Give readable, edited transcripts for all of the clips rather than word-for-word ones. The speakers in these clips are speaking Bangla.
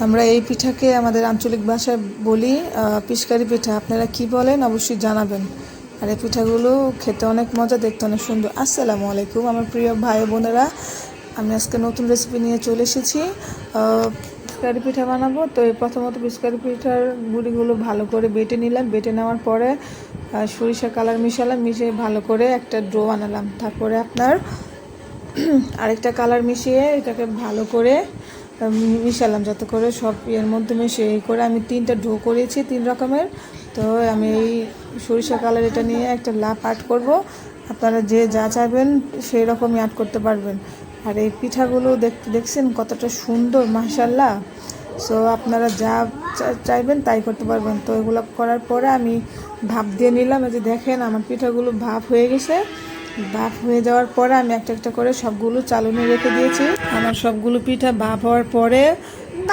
আমরা এই পিঠাকে আমাদের আঞ্চলিক ভাষায় বলি পিচকারি পিঠা। আপনারা কি বলেন অবশ্যই জানাবেন। আর এই পিঠাগুলো খেতে অনেক মজা, দেখতে অনেক সুন্দর। আসসালামু আলাইকুম আমার প্রিয় ভাই বোনেরা, আমি আজকে নতুন রেসিপি নিয়ে চলে এসেছি। পিচকারি পিঠা বানাবো। তো প্রথমত পিচকারি পিঠার গুঁড়িগুলো ভালো করে বেটে নিলাম। বেটে নেওয়ার পরে সরিষা কালার মিশালাম, মিশিয়ে ভালো করে একটা ডো বানালাম। তারপরে আপনার আরেকটা কালার মিশিয়ে এটাকে ভালো করে মিশালাম, যাতে করে সব এর মধ্যে মিশে এই করে আমি 3টা ডো করেছি 3 রকমের। তো আমি এই সরিষা কালার এটা নিয়ে একটা লাপ আর্ট করব। আপনারা যে যা চাইবেন সেই রকমই আর্ট করতে পারবেন। আর এই পিঠাগুলো দেখছেন কতটা সুন্দর মাশাআল্লাহ। সো আপনারা যা চাইবেন তাই করতে পারবেন। তো এগুলো করার পরে আমি ভাপ দিয়ে নিলাম। এই যে দেখেন আমার পিঠাগুলো ভাপ হয়ে গেছে। ভাপ হয়ে যাওয়ার পরে আমি একটা একটা করে সবগুলো চালুনে রেখে দিয়েছি। আমার সবগুলো পিঠা ভাপ হওয়ার পরে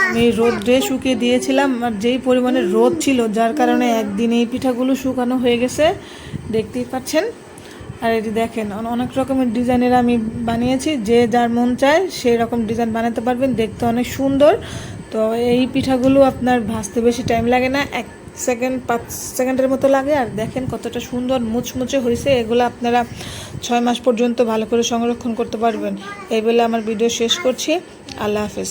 আমি রোদে শুকিয়ে দিয়েছিলাম। আর যেই পরিমাণে রোদ ছিল যার কারণে একদিন এই পিঠাগুলো শুকানো হয়ে গেছে, দেখতেই পাচ্ছেন। আর এটি দেখেন অনেক রকমের ডিজাইনের আমি বানিয়েছি, যে যার মন চায় সেই রকম ডিজাইন বানাতে পারবেন, দেখতে অনেক সুন্দর। তো এই পিঠাগুলো আপনার ভাজতে বেশি টাইম লাগে না, 5 সেকেন্ডের মতো লাগে। আর দেখেন কতটা সুন্দর মুচমুচে হয়েছে। এগুলো আপনারা 6 মাস পর্যন্ত ভালো করে সংরক্ষণ করতে পারবেন। এই বলে আমার ভিডিও শেষ করছি। আল্লাহ হাফেজ।